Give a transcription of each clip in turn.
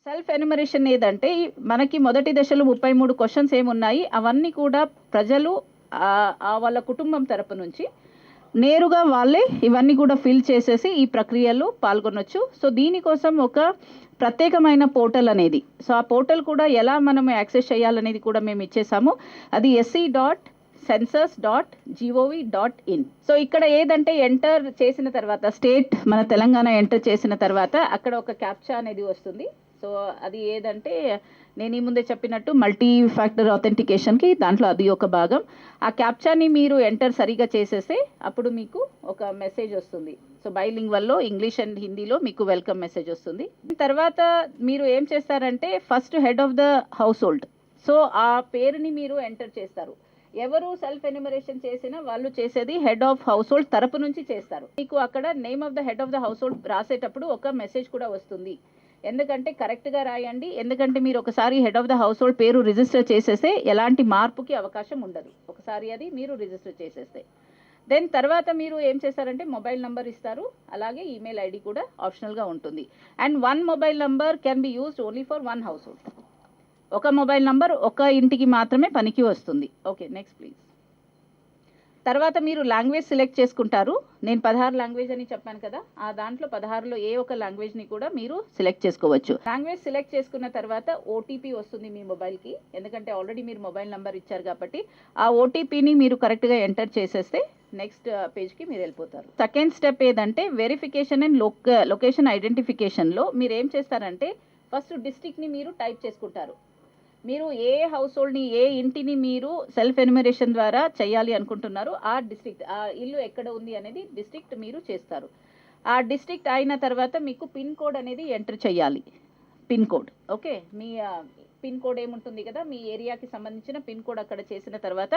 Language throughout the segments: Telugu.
సెల్ఫ్ ఎన్యుమరేషన్ ఏదంటే మనకి మొదటి దశలో 33 క్వశ్చన్స్ ఏమున్నాయి అవన్నీ కూడా ప్రజలు వాళ్ళ కుటుంబం తరపు నుంచి నేరుగా వాళ్ళే ఇవన్నీ కూడా ఫిల్ చేసేసి ఈ ప్రక్రియలో పాల్గొనొచ్చు. సో దీనికోసం ఒక ప్రత్యేకమైన పోర్టల్ అనేది, సో ఆ పోర్టల్ కూడా ఎలా మనం యాక్సెస్ చేయాలనేది కూడా మేము ఇచ్చేసాము. అది sc.census.gov.in. సో ఇక్కడ ఏదంటే ఎంటర్ చేసిన తర్వాత స్టేట్ మన తెలంగాణ ఎంటర్ చేసిన తర్వాత అక్కడ ఒక క్యాప్చా అనేది వస్తుంది. సో అది ఏదంటే నేను ఈ ముందే చెప్పినట్టు మల్టీ ఫ్యాక్టర్ ఆథెంటికేషన్కి దాంట్లో అది ఒక భాగం. ఆ క్యాప్చాని మీరు ఎంటర్ సరిగా చేసేస్తే అప్పుడు మీకు ఒక మెసేజ్ వస్తుంది. సో బైలింగ్వల్లో ఇంగ్లీష్ అండ్ హిందీలో మీకు వెల్కమ్ మెసేజ్ వస్తుంది. తర్వాత మీరు ఏం చేస్తారంటే first head of the house hold, so ఆ పేరుని మీరు ఎంటర్ చేస్తారు. ఎవరు సెల్ఫ్ ఎన్యుమరేషన్ చేసినా వాళ్ళు చేసేది హెడ్ ఆఫ్ హౌస్ హోల్డ్ తరపు నుంచి చేస్తారు. మీకు అక్కడ name of the head of the house hold రాసేటప్పుడు ఒక మెసేజ్ కూడా వస్తుంది. ఎందుకంటే కరెక్ట్గా రాయండి, ఎందుకంటే మీరు ఒకసారి head of the house hold పేరు రిజిస్టర్ చేసేస్తే ఎలాంటి మార్పుకి అవకాశం ఉండదు, ఒకసారి అది మీరు రిజిస్టర్ చేసేస్తే. దెన్ తర్వాత మీరు ఏం చేస్తారంటే మొబైల్ నంబర్ ఇస్తారు, అలాగే ఈమెయిల్ ఐడి కూడా ఆప్షనల్గా ఉంటుంది. And 1 mobile number can be used only for 1 house hold. ఒక మొబైల్ నంబర్ ఒక ఇంటికి మాత్రమే పనికి వస్తుంది. Okay, next please. తర్వాత మీరు లాంగ్వేజ్ సెలెక్ట్ చేసుకుంటారు. నేను 16 లాంగ్వేజ్ అని చెప్పాను కదా, ఆ దాంట్లో 16లో ఏ ఒక లాంగ్వేజ్ని కూడా మీరు సెలెక్ట్ చేసుకోవచ్చు. లాంగ్వేజ్ సెలెక్ట్ చేసుకున్న తర్వాత ఓటీపీ వస్తుంది మీ మొబైల్కి, ఎందుకంటే ఆల్రెడీ మీరు మొబైల్ నెంబర్ ఇచ్చారు కాబట్టి ఆ ఓటీపీని మీరు కరెక్ట్గా ఎంటర్ చేసేస్తే నెక్స్ట్ పేజ్కి మీరు వెళ్ళిపోతారు. సెకండ్ స్టెప్ ఏదంటే వెరిఫికేషన్ అండ్ లొకేషన్ ఐడెంటిఫికేషన్లో మీరు ఏం చేస్తారంటే ఫస్ట్ డిస్ట్రిక్ట్ని మీరు టైప్ చేసుకుంటారు. మీరు ఏ హౌస్ హోల్డ్ని ఏ ఇంటిని మీరు సెల్ఫ్ ఎన్యుమరేషన్ ద్వారా చేయాలి అనుకుంటున్నారు ఆ డిస్ట్రిక్ట్, ఆ ఇల్లు ఎక్కడ ఉంది అనేది డిస్ట్రిక్ట్ మీరు చేస్తారు. ఆ డిస్ట్రిక్ట్ అయిన తర్వాత మీకు పిన్ కోడ్ అనేది ఎంటర్ చేయాలి. పిన్ కోడ్, ఓకే, మీ పిన్ కోడ్ ఏముంటుంది కదా మీ ఏరియాకి సంబంధించిన పిన్ కోడ్ అక్కడ చేసిన తర్వాత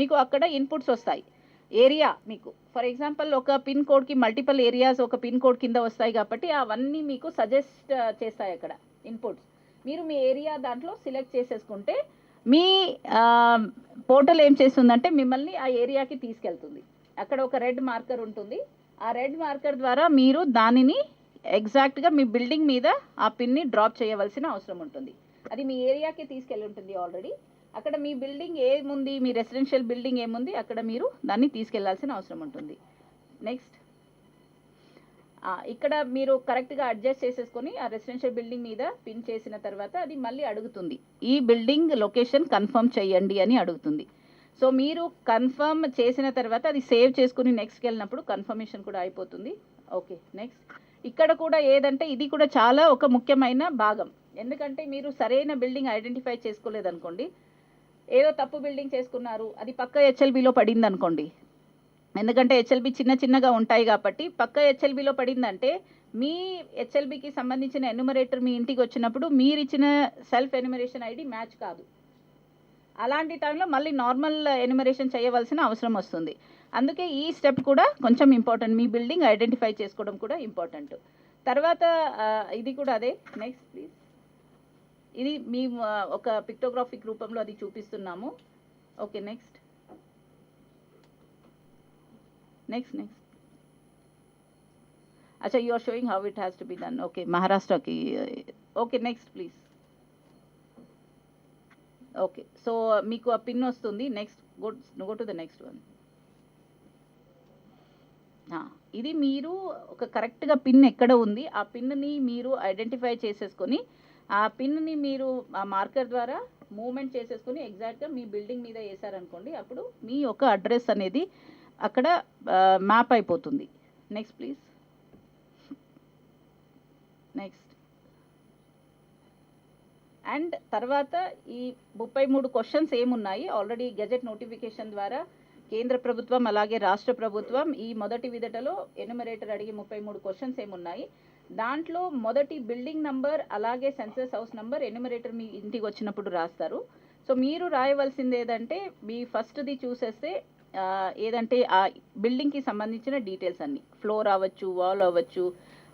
మీకు అక్కడ ఇన్పుట్స్ వస్తాయి. ఏరియా మీకు ఫర్ ఎగ్జాంపుల్ ఒక పిన్ కోడ్కి మల్టిపుల్ ఏరియాస్ ఒక పిన్ కోడ్ కింద వస్తాయి కాబట్టి అవన్నీ మీకు సజెస్ట్ చేస్తాయి అక్కడ ఇన్పుట్స్. మీరు మీ ఏరియా దాంట్లో సెలెక్ట్ చేసేసుకుంటే మీ పోర్టల్ ఏం చేస్తుందంటే మిమ్మల్ని ఆ ఏరియాకి తీసుకెళ్తుంది. అక్కడ ఒక రెడ్ మార్కర్ ఉంటుంది, ఆ రెడ్ మార్కర్ ద్వారా మీరు దానిని ఎగ్జాక్ట్గా మీ బిల్డింగ్ మీద ఆ పిన్ని డ్రాప్ చేయవలసిన అవసరం ఉంటుంది. అది మీ ఏరియాకి తీసుకెళ్ళి ఉంటుంది ఆల్రెడీ. అక్కడ మీ బిల్డింగ్ ఏముంది, మీ రెసిడెన్షియల్ బిల్డింగ్ ఏముంది అక్కడ మీరు దాన్ని తీసుకెళ్లాల్సిన అవసరం ఉంటుంది. నెక్స్ట్, ఇక్కడ మీరు కరెక్ట్గా అడ్జస్ట్ చేసేసుకొని ఆ రెసిడెన్షియల్ బిల్డింగ్ మీద పిన్ చేసిన తర్వాత అది మళ్ళీ అడుగుతుంది ఈ బిల్డింగ్ లొకేషన్ కన్ఫర్మ్ చేయండి అని అడుగుతుంది. సో మీరు కన్ఫర్మ్ చేసిన తర్వాత అది సేవ్ చేసుకుని నెక్స్ట్కి వెళ్ళినప్పుడు కన్ఫర్మేషన్ కూడా అయిపోతుంది. Okay, next. ఇక్కడ కూడా ఏదంటే ఇది కూడా చాలా ఒక ముఖ్యమైన భాగం, ఎందుకంటే మీరు సరైన బిల్డింగ్ ఐడెంటిఫై చేసుకోలేదనుకోండి, ఏదో తప్పు బిల్డింగ్ చేసుకున్నారు, అది పక్క హెచ్ఎల్బిలో పడింది అనుకోండి, ఎందుకంటే హెచ్ఎల్బి చిన్నగా ఉంటాయి కాబట్టి పక్క హెచ్ఎల్బిలో పడిందంటే మీ హెచ్ఎల్బికి సంబంధించిన ఎన్యుమరేటర్ మీ ఇంటికి వచ్చినప్పుడు మీరు ఇచ్చిన సెల్ఫ్ ఎన్యుమరేషన్ ఐడి మ్యాచ్ కాదు. అలాంటి టైంలో మళ్ళీ నార్మల్ ఎన్యుమరేషన్ చేయవలసిన అవసరం వస్తుంది. అందుకే ఈ స్టెప్ కూడా కొంచెం ఇంపార్టెంట్, మీ బిల్డింగ్ ఐడెంటిఫై చేసుకోవడం కూడా ఇంపార్టెంట్. తర్వాత ఇది కూడా అదే. Next please. ఇది మీ ఒక పిక్టోగ్రాఫిక్ రూపంలో అది చూపిస్తున్నాము. Okay, next. Next. Acha, you are showing how it has to be done. Okay, Maharashtra ki. Okay, next please. Okay, so meeku a pin vastundi. Next, go to the next one. ఇది మీరు ఒక కరెక్ట్గా పిన్ ఎక్కడ ఉంది ఆ పిన్ని మీరు ఐడెంటిఫై చేసేసుకొని ఆ పిన్ని మీరు ఆ మార్కర్ ద్వారా మూవ్మెంట్ చేసేసుకొని ఎగ్జాక్ట్గా మీ బిల్డింగ్ మీద వేసారనుకోండి, అప్పుడు మీ యొక్క అడ్రస్ అనేది అక్కడ మ్యాప్ అయిపోతుంది. Next please. నెక్స్ట్. అండ్ తర్వాత ఈ 33 క్వశ్చన్స్ ఏమున్నాయి ఆల్రెడీ గెజెట్ నోటిఫికేషన్ ద్వారా కేంద్ర ప్రభుత్వం అలాగే రాష్ట్ర ప్రభుత్వం ఈ మొదటి విడతలో ఎన్యుమరేటర్ అడిగి 33 క్వశ్చన్స్ ఏమున్నాయి, దాంట్లో మొదటి బిల్డింగ్ నంబర్ అలాగే సెన్సస్ హౌస్ నంబర్ ఎన్యుమరేటర్ మీ ఇంటికి వచ్చినప్పుడు రాస్తారు. సో మీరు రాయవలసింది ఏదంటే మీ ఫస్ట్ది చూసేస్తే ఏదంటే ఆ బిల్డింగ్కి సంబంధించిన డీటెయిల్స్ అన్నీ, ఫ్లోర్ అవ్వచ్చు, వాల్ అవ్వచ్చు,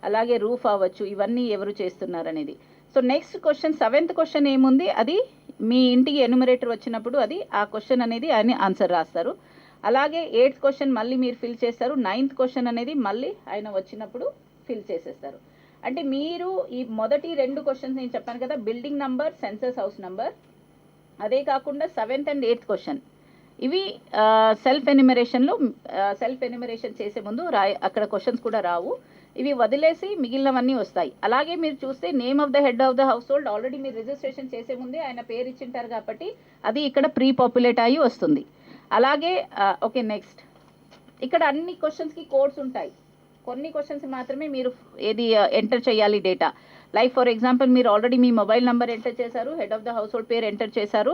అలాగే రూఫ్ అవ్వచ్చు, ఇవన్నీ ఎవరు చేస్తున్నారనేది. So next question 7th question ఏముంది, అది మీ ఇంటికి ఎన్యుమరేటర్ వచ్చినప్పుడు అది ఆ క్వశ్చన్ అనేది ఆయన ఆన్సర్ రాస్తారు. అలాగే 8th క్వశ్చన్ మళ్ళీ మీరు ఫిల్ చేస్తారు. 9th క్వశ్చన్ అనేది మళ్ళీ ఆయన వచ్చినప్పుడు ఫిల్ చేసేస్తారు. అంటే మీరు ఈ మొదటి 2 క్వశ్చన్స్ నేను చెప్పాను కదా, building number, census house number, అదే కాకుండా 7th and 8th క్వశ్చన్, ఇవి సెల్ఫ్ ఎన్యుమరేషన్ చేసే ముందు అక్కడ క్వశ్చన్స్ కూడా రావు, ఇవి వదిలేసి మిగిలినవన్నీ వస్తాయి. అలాగే మీరు చూస్తే name of the head of the house hold already మీరు రిజిస్ట్రేషన్ చేసే ముందే ఆయన పేరు ఇచ్చింటారు కాబట్టి అది ఇక్కడ ప్రీ పాపులేట్ అయ్యి వస్తుంది. అలాగే ఓకే, నెక్స్ట్ ఇక్కడ అన్ని క్వశ్చన్స్కి కోడ్స్ ఉంటాయి. కొన్ని క్వశ్చన్స్ మాత్రమే మీరు ఏది ఎంటర్ చేయాలి డేటా. లైక్ ఫర్ ఎగ్జాంపుల్ మీరు ఆల్రెడీ మీ మొబైల్ నెంబర్ ఎంటర్ చేశారు, head of the house hold పేరు ఎంటర్ చేశారు,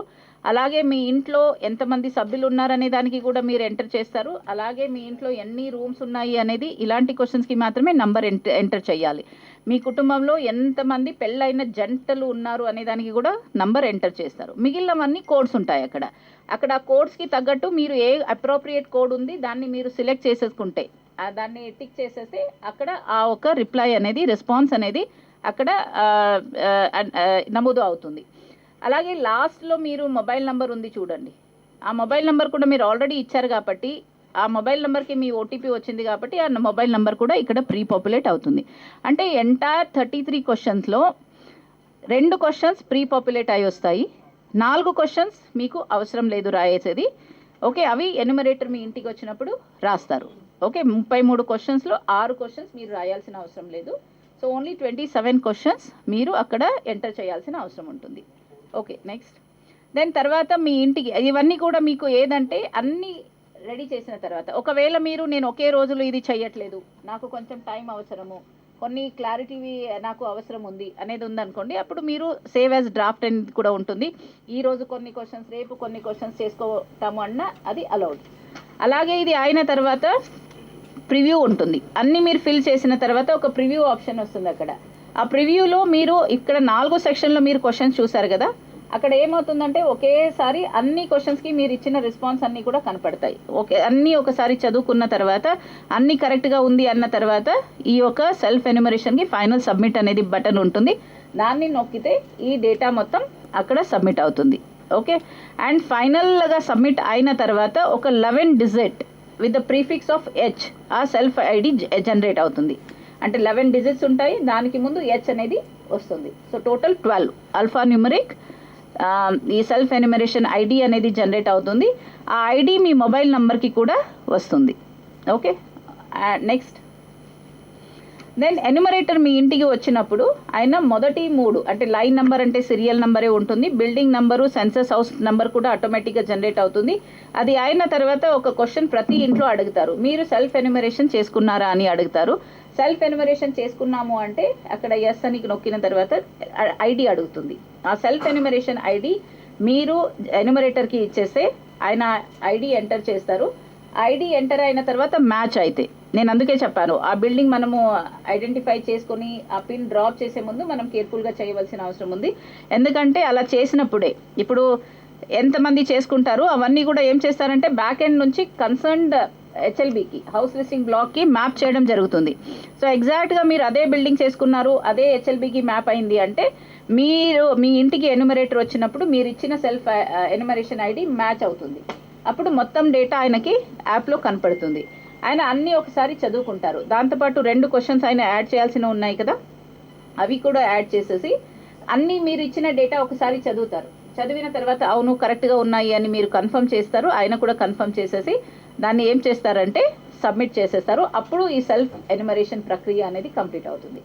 అలాగే మీ ఇంట్లో ఎంతమంది సభ్యులు ఉన్నారనే దానికి కూడా మీరు ఎంటర్ చేస్తారు, అలాగే మీ ఇంట్లో ఎన్ని రూమ్స్ ఉన్నాయి అనేది, ఇలాంటి క్వశ్చన్స్కి మాత్రమే నంబర్ ఎంటర్ చేయాలి. మీ కుటుంబంలో ఎంతమంది పెళ్ళైన జంటలు ఉన్నారు అనే దానికి కూడా నంబర్ ఎంటర్ చేస్తారు. మిగిలినవన్నీ కోడ్స్ ఉంటాయి. అక్కడ కోడ్స్కి తగ్గట్టు మీరు ఏ అప్రోప్రియేట్ కోడ్ ఉంది దాన్ని మీరు సిలెక్ట్ చేసేసుకుంటే, దాన్ని టిక్ చేసేస్తే అక్కడ ఆ ఒక రిప్లై అనేది, రెస్పాన్స్ అనేది అక్కడ నమోదు అవుతుంది. అలాగే లాస్ట్లో మీరు మొబైల్ నెంబర్ ఉంది చూడండి, ఆ మొబైల్ నెంబర్ కూడా మీరు ఆల్రెడీ ఇచ్చారు కాబట్టి ఆ మొబైల్ నెంబర్కి మీ ఓటీపీ వచ్చింది కాబట్టి ఆ మొబైల్ నెంబర్ కూడా ఇక్కడ ప్రీ పాపులేట్ అవుతుంది. అంటే ఎంటైర్ 33 క్వశ్చన్స్లో 2 క్వశ్చన్స్ ప్రీ పాపులేట్ అయి వస్తాయి, 4 క్వశ్చన్స్ మీకు అవసరం లేదు రాయేసేది. ఓకే, అవి ఎన్యుమరేటర్ మీ ఇంటికి వచ్చినప్పుడు రాస్తారు. ఓకే, 33 క్వశ్చన్స్లో 6 క్వశ్చన్స్ మీరు రాయాల్సిన అవసరం లేదు. సో ఓన్లీ 27 క్వశ్చన్స్ మీరు అక్కడ ఎంటర్ చేయాల్సిన అవసరం ఉంటుంది. ఓకే, నెక్స్ట్ దెన్ తర్వాత మీ ఇంటికి ఇవన్నీ కూడా మీకు ఏదంటే అన్నీ రెడీ చేసిన తర్వాత, ఒకవేళ మీరు నేను ఒకే రోజులో ఇది చేయట్లేదు, నాకు కొంచెం టైం అవసరము, కొన్ని క్లారిటీ నాకు అవసరం ఉంది అనేది ఉందనుకోండి, అప్పుడు మీరు సేవ్ యాజ్ డ్రాఫ్ట్ అనేది కూడా ఉంటుంది. ఈరోజు కొన్ని క్వశ్చన్స్, రేపు కొన్ని క్వశ్చన్స్ చేసుకోతాము అన్న అది అలౌడ్. అలాగే ఇది అయిన తర్వాత ప్రివ్యూ ఉంటుంది. అన్నీ మీరు ఫిల్ చేసిన తర్వాత ఒక ప్రివ్యూ ఆప్షన్ వస్తుంది అక్కడ. ఆ ప్రివ్యూలో మీరు ఇక్కడ 4 సెక్షన్లో మీరు క్వశ్చన్స్ చూసారు కదా, అక్కడ ఏమవుతుందంటే ఒకేసారి అన్ని క్వశ్చన్స్కి మీరు ఇచ్చిన రెస్పాన్స్ అన్నీ కూడా కనపడతాయి. ఓకే, అన్నీ ఒకసారి చదువుకున్న తర్వాత అన్నీ కరెక్ట్గా ఉంది అన్న తర్వాత ఈ యొక్క సెల్ఫ్ ఎన్యుమరేషన్కి ఫైనల్ సబ్మిట్ అనేది బటన్ ఉంటుంది, దాన్ని నొక్కితే ఈ డేటా మొత్తం అక్కడ సబ్మిట్ అవుతుంది. ఓకే, అండ్ ఫైనల్గా సబ్మిట్ అయిన తర్వాత ఒక 11 digit with the prefix of H ఆ సెల్ఫ్ ఐడి జనరేట్ అవుతుంది. అంటే 11 డిజిట్స్ ఉంటాయి, దానికి ముందు హెచ్ అనేది వస్తుంది. సో టోటల్ 12 ఆల్ఫా న్యూమరిక్ ఈ సెల్ఫ్ ఎన్యుమరేషన్ ఐడి అనేది జనరేట్ అవుతుంది. ఆ ఐడి మీ మొబైల్ నెంబర్కి కూడా వస్తుంది. ఓకే, నెక్స్ట్ దెన్ ఎన్యుమరేటర్ మీ ఇంటికి వచ్చినప్పుడు ఆయన మొదటి 3 అంటే లైన్ నెంబర్ అంటే సీరియల్ నెంబరే ఉంటుంది, building number, census house number కూడా ఆటోమేటిక్గా జనరేట్ అవుతుంది. అది అయిన తర్వాత ఒక క్వశ్చన్ ప్రతి ఇంట్లో అడుగుతారు, మీరు సెల్ఫ్ ఎన్యుమరేషన్ చేసుకున్నారా అని అడుగుతారు. సెల్ఫ్ ఎన్యుమరేషన్ చేసుకున్నాము అంటే అక్కడ ఎస్ అని నొక్కిన తర్వాత ఐడి అడుగుతుంది. ఆ సెల్ఫ్ ఎన్యుమరేషన్ ఐడి మీరు ఎన్యుమరేటర్కి ఇచ్చేస్తే ఆయన ఐడి ఎంటర్ చేస్తారు. ఐడి ఎంటర్ అయిన తర్వాత మ్యాచ్ అయితే, నేను అందుకే చెప్పాను ఆ బిల్డింగ్ మనము ఐడెంటిఫై చేసుకొని ఆ పిన్ డ్రాప్ చేసే ముందు మనం కేర్ఫుల్గా చేయవలసిన అవసరం ఉంది. ఎందుకంటే అలా చేసినప్పుడే ఇప్పుడు ఎంతమంది చేసుకుంటారు అవన్నీ కూడా ఏం చేస్తారంటే బ్యాక్ ఎండ్ నుంచి కన్సర్న్డ్ హెచ్ఎల్బికి, హౌస్ లిస్టింగ్ బ్లాక్కి మ్యాప్ చేయడం జరుగుతుంది. సో ఎగ్జాక్ట్గా మీరు అదే బిల్డింగ్ చేసుకున్నారు, అదే హెచ్ఎల్బికి మ్యాప్ అయింది అంటే మీరు మీ ఇంటికి ఎన్యుమరేటర్ వచ్చినప్పుడు మీరు ఇచ్చిన సెల్ఫ్ ఎన్యుమరేషన్ ఐడి మ్యాచ్ అవుతుంది. అప్పుడు మొత్తం డేటా ఆయనకి యాప్లో కనపడుతుంది. ఆయన అన్నీ ఒకసారి చదువుకుంటారు. దాంతోపాటు 2 క్వశ్చన్స్ ఆయన యాడ్ చేయాల్సినవి ఉన్నాయి కదా, అవి కూడా యాడ్ చేసేసి అన్నీ మీరు ఇచ్చిన డేటా ఒకసారి చదువుతారు. చదివిన తర్వాత అవును కరెక్ట్గా ఉన్నాయి అని మీరు కన్ఫర్మ్ చేస్తారు, ఆయన కూడా కన్ఫర్మ్ చేసేసి దాన్ని ఏం చేస్తారంటే సబ్మిట్ చేసేస్తారు. అప్పుడు ఈ సెల్ఫ్ ఎన్యుమరేషన్ ప్రక్రియ అనేది కంప్లీట్ అవుతుంది.